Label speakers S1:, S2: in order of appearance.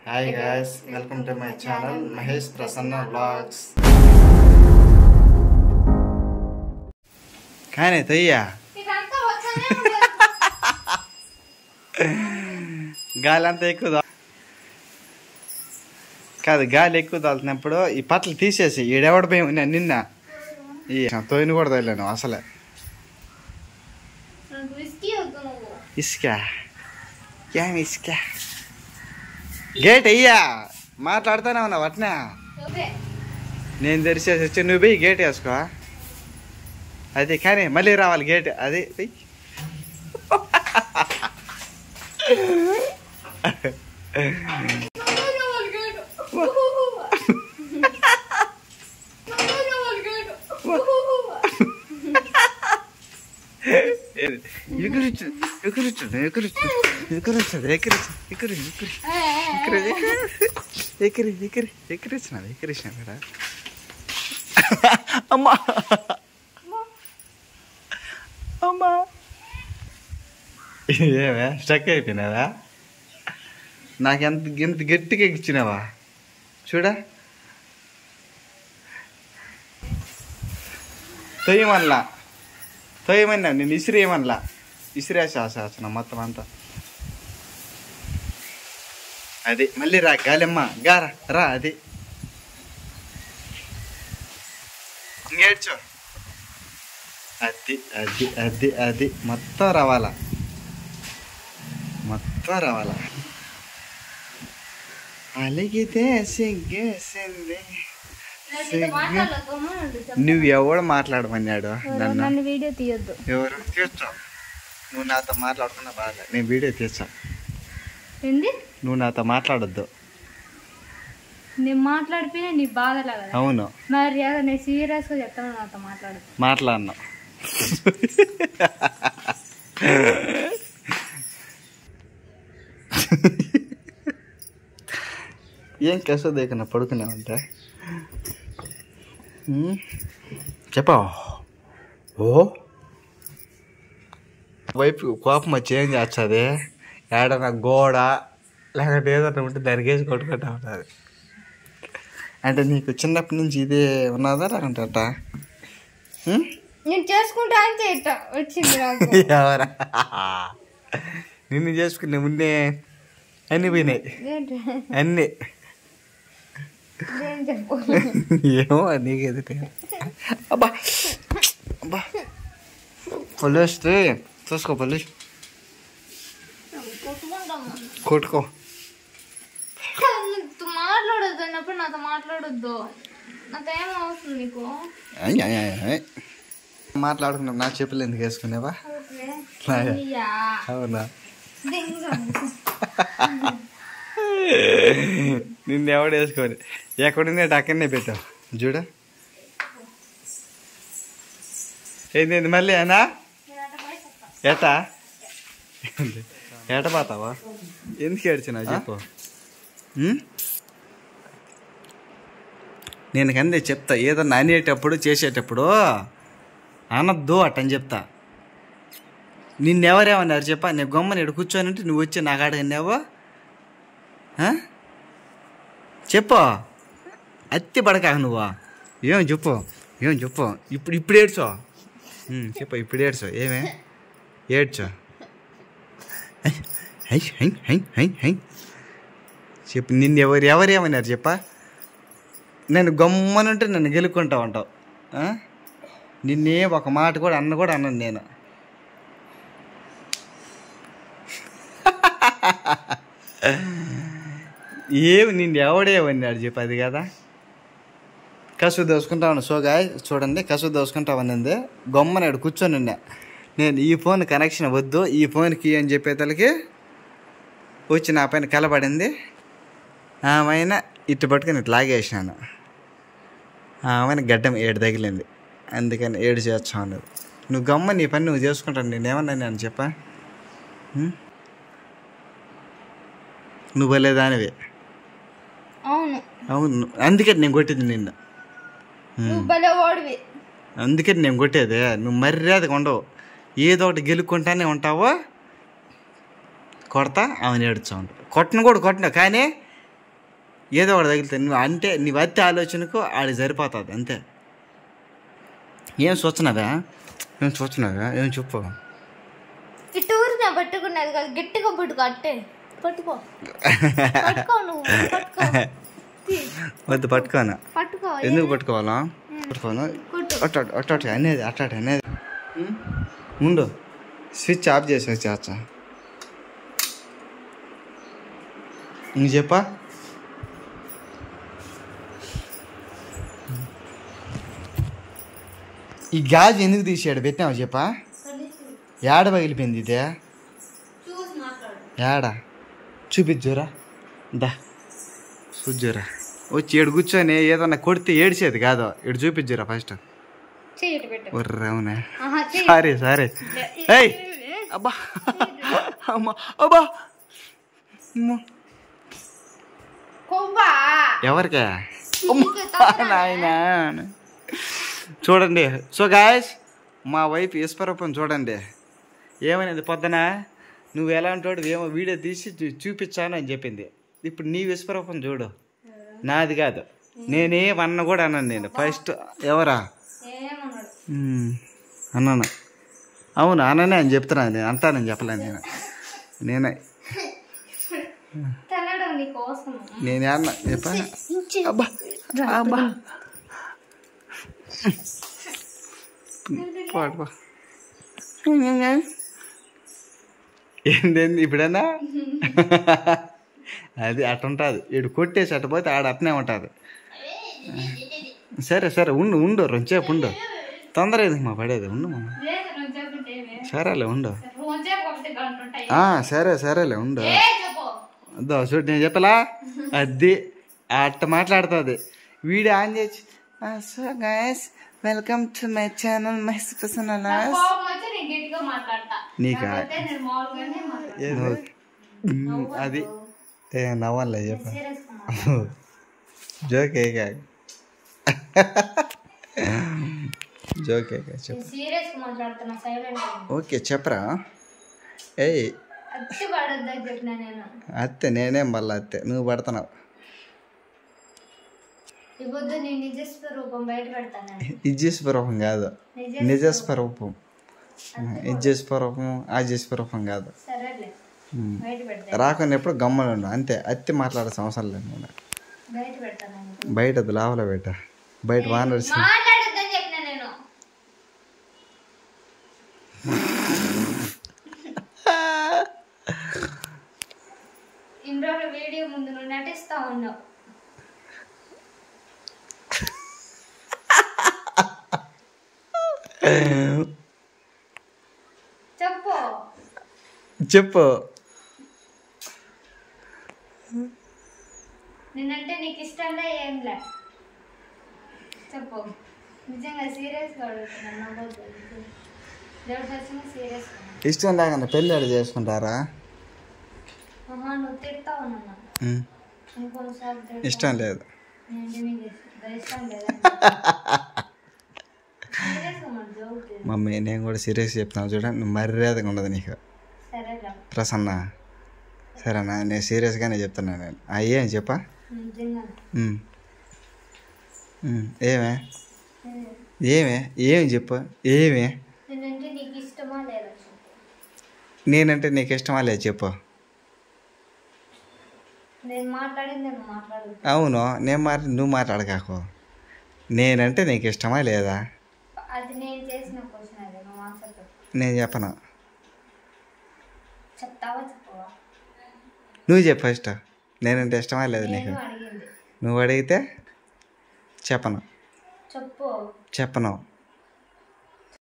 S1: Hi guys, welcome to my channel Mahesh Prasanna Vlogs. Kane tayya. గాలి అంతా ఎక్కువ కాదు, గాలి ఎక్కువ తోలుతున్నప్పుడు ఈ పట్లు తీసేసి ఈడెవడిపోయి నిన్న ఈ తోయిని కూడా తోయలేను అసలే. ఇసుక ఏమి ఇసుక గేట్ అయ్యా మాట్లాడుతూనే ఉన్నావు అట్నా. నేను తెరిచేసి వచ్చి నువ్వు పోయి గేట్ వేసుకో. అది కానీ మళ్ళీ రావాలి గేట్ అది. ఎక్కరిచ్చినా అమ్మా అమ్మా ఏవే స్టక్ అయిపోయినావా? నాకెంత ఎంత గట్టిగా ఇచ్చినావా చూడా. తొయ్యమనలా తొయ్యమన్నా నేను ఇసిరేయమనలా, ఇసిరేసాసన మొత్తం అంతా. అది మళ్ళీ రా గాలమ్మ గారా రా. అది ఇంకేడ్చో. అది అది అది అది మొత్తం రావాలా, మొత్తం రావాలా. అలిగితే సిగ్గేసింది. నువ్వు ఎవడు మాట్లాడమన్నాడు నన్ను?
S2: వీడియో తీయొద్దు.
S1: ఎవరు తీర్చావు? నువ్వు నాతో మాట్లాడుతున్నా బాగా, నేను వీడియో తీర్చా. నువ్వు నాతో మాట్లాడొద్దు.
S2: నేను మాట్లాడిపోయినా నీ బాధలా కదా.
S1: అవును
S2: మరి నేను సీరియస్ గా చెప్తాను, నాతో మాట్లాడదు.
S1: మాట్లాడను. ఏం కేసో దేకన్నా పడుకున్నావంటే చెప్పా. ఓ వైపు కోపం వచ్చి ఏం చేస్తుంది? ఏడన్నా గోడ లేకపోతే ఏదన్నా ఉంటే దానికేసి కొట్టుకుంటా ఉంటుంది. అంటే నీకు చిన్నప్పటి నుంచి ఇదే ఉన్నదా లేకంటే అట్ట?
S2: నేను చేసుకుంటా అంటే వచ్చింది.
S1: ఎవరా నిన్ను చేసుకునే ముందే అన్నీ పోయినాయి, అన్నీ. ఏమో నీకేది. అబ్బా అబ్బా పొలిస్తే చూసుకో, పొలి కొట్టుకో.
S2: మాట్లాడొద్దు అన్నప్పుడు నాతో మాట్లాడొద్దు. నాతో ఏం అవసరం నీకు?
S1: మాట్లాడుకున్నావు. నా చెప్పులు ఎందుకు వేసుకునేవా? అవునా? నిన్ను ఎవడు వేసుకోవాలి? ఎక్కడుంది అక్కడనే పెట్టావు చూడ. ఏంది మళ్ళీ అనా? ఏటా ఏట పోతావా? ఎందుకు ఏడ్చినా చెప్పు. నేను కందే చెప్తా, ఏదన్నా అనేటప్పుడు చేసేటప్పుడు అనద్దు అట్టని చెప్తా. నిన్నెవరేమన్నారు చెప్పా? నేను గమ్మని ఇక్కడ కూర్చొని ఉంటే నువ్వు వచ్చి నాకు అడగన్నావు. చెప్పు, అత్తి పడకాక నువ్వా? ఏం చెప్పు, ఏం చెప్పు. ఇప్పుడు ఏడ్చో చెప్పు, ఇప్పుడు ఏడ్చో. ఏమే ఏడ్చో చెప్పు. నిన్ను ఎవరేమన్నారు చెప్పా? నేను గమ్మనుంటే నన్ను గెలుక్కుంటా ఉంటావు. నిన్నే ఒక మాట కూడా అన్నాను నేను. ఏమి నిన్ను ఎవడేమన్నాడు చెప్పు? అది కదా కసు దోసుకుంటాను. సో గాయ చూడండి, కసు దోసుకుంటామనింది. గమ్మనాడు కూర్చొని ఉన్నా నేను. ఈ ఫోన్ కనెక్షన్ వద్దు, ఈ ఫోన్కి అని చెప్పేతలకి వచ్చి నా పైన కలబడింది. ఆమెన ఇటు పట్టుకుని ఇటు లాగేసినాను. ఆమెన గడ్డం ఏడు తగిలింది, అందుకని ఏడు చేస్తా ఉండదు. నువ్వు గమ్మ నీ పని నువ్వు చేసుకుంటాను. నేనేమన్నా నేను చెప్పా? నువ్వు వెళ్ళేదానివి. అవును, అందుకని నేను కొట్టేది నిన్ను. అందుకని నేను కొట్టేది. నువ్వు మర్యాదగా ఉండవు, ఏదో ఒకటి గెలుక్కుంటానే ఉంటావో. కొడతా ఆమెను ఏడుచా ఉంటావు. కొట్టను కూడా కొట్టినావు, కానీ ఏదో ఒకటి తగిలితే నువ్వు అంటే నీ వత్తి ఆలోచనకు ఆడికి సరిపోతుంది అంతే. ఏం చూస్తున్నావా ఏం చెప్పు.
S2: ఇటు ఊరికే పట్టుకున్నది కాదు, గట్టిగా పట్టుకో. అట్టే పట్టుకో నువ్వు
S1: వద్దు పట్టుకోను.
S2: పట్టుకో.
S1: ఎందుకు పట్టుకోవాలా? పట్టుకోను అట్ట అనేది ఉండు. స్విచ్ ఆఫ్ చేసి వచ్చా ఇంక చెప్పా. ఈ గాజు ఎందుకు తీసాడు పెట్టినావు చెప్పా? ఏడ పగిలిపోయింది ఇదే? ఏడా చూపించురా, దా చూజురా. వచ్చి ఏడు కూర్చొని ఏదన్నా కొడితే ఏడిచేది కాదు, ఇటు చూపించురా ఫస్ట్. అవునా, సరే ఏయ్ అబ్బా అమ్మా అబ్బా ఎవరికా నాయనా. చూడండి. సో గాయస్, మా వైఫ్ ఈశ్వరప్పని చూడండి ఏమైనది. పొద్దున నువ్వు ఎలాంటి వాడు ఏమో వీడియో తీసి చూపించాను అని చెప్పింది. ఇప్పుడు నీ ఈశ్వరప్పని చూడు, నాది కాదు. నేనేమన్నా కూడా అన్నాను నేను ఫస్ట్. ఎవరా అన్నాను? అవును అననే అని చెప్తున్నాను నేను. అంటానని చెప్పలేను నేనే అన్నా చెప్పాను. అబ్బా అబ్బా ఏంటండి ఇప్పుడన్నా అది అట్టుంటుంది. ఇటు కొట్టేసి అట్ట పోతే ఆడ అట్నే ఉంటుంది. సరే ఉండు రొంచేపు ఉండు. తొందర ఎందుకు మా పడేది? ఉండు మా. సరేలే ఉండు. సరేలే ఉండు. అద్దో చూడు నేను చెప్పలా, అది అట్ట మాట్లాడుతుంది. వీడియో ఆన్ చేసి so guys welcome to my channel my personal. నీకా అది నవ్వాలే చెప్ప. జోకే చెప్పు. ఓకే చెప్పరా. ఏయ్ అత్తే నేనేం మళ్ళీ అత్తే నువ్వు పడుతున్నావు. ఇజ్జస్వరూపం కాదు, నిజస్వరూపం. ఇజ్జస్వరూపం అజస్వరూపం కాదు. రాకుండా ఎప్పుడు గమ్మలు ఉండు అంతే. అత్తి మాట్లాడాల్సిన అవసరం లేదు. నేను బయట లావలో పెట్ట బయట వానర్స్
S2: వీడియో ముందు నువ్వు నటిస్తా ఉన్నావు.
S1: చెప్పు.
S2: నేనంటే నీకు ఇష్టంగా ఏంలే చెప్పు. నిజంగా సీరియస్గా అడుగుతున్నాను. సీరియస్
S1: ఇష్టం లేకుండా పెళ్ళి అడి చేసుకుంటారా?
S2: నువ్వు తిడతా ఉన్నా.
S1: ఇష్టం లేదు. మమ్మీ నేను కూడా సీరియస్ చెప్తాను చూడండి. మర్యాదగా ఉండదు నీకు ప్రసన్న. సరేనా, నేను సీరియస్గానే చెప్తున్నాను. నేను అయ్యేం చెప్పా. ఏమి చెప్పు. నేనంటే నీకు ఇష్టమా లేదు చెప్పు. అవును నువ్వు మాట్లాడకాకు. నేనంటే నీకు ఇష్టమా లేదా? నేను చెప్పను. నువ్వు చెప్పు ఫస్ట్. నేనంటే ఇష్టమా లేదు నీకు? నువ్వు అడిగితే చెప్పను.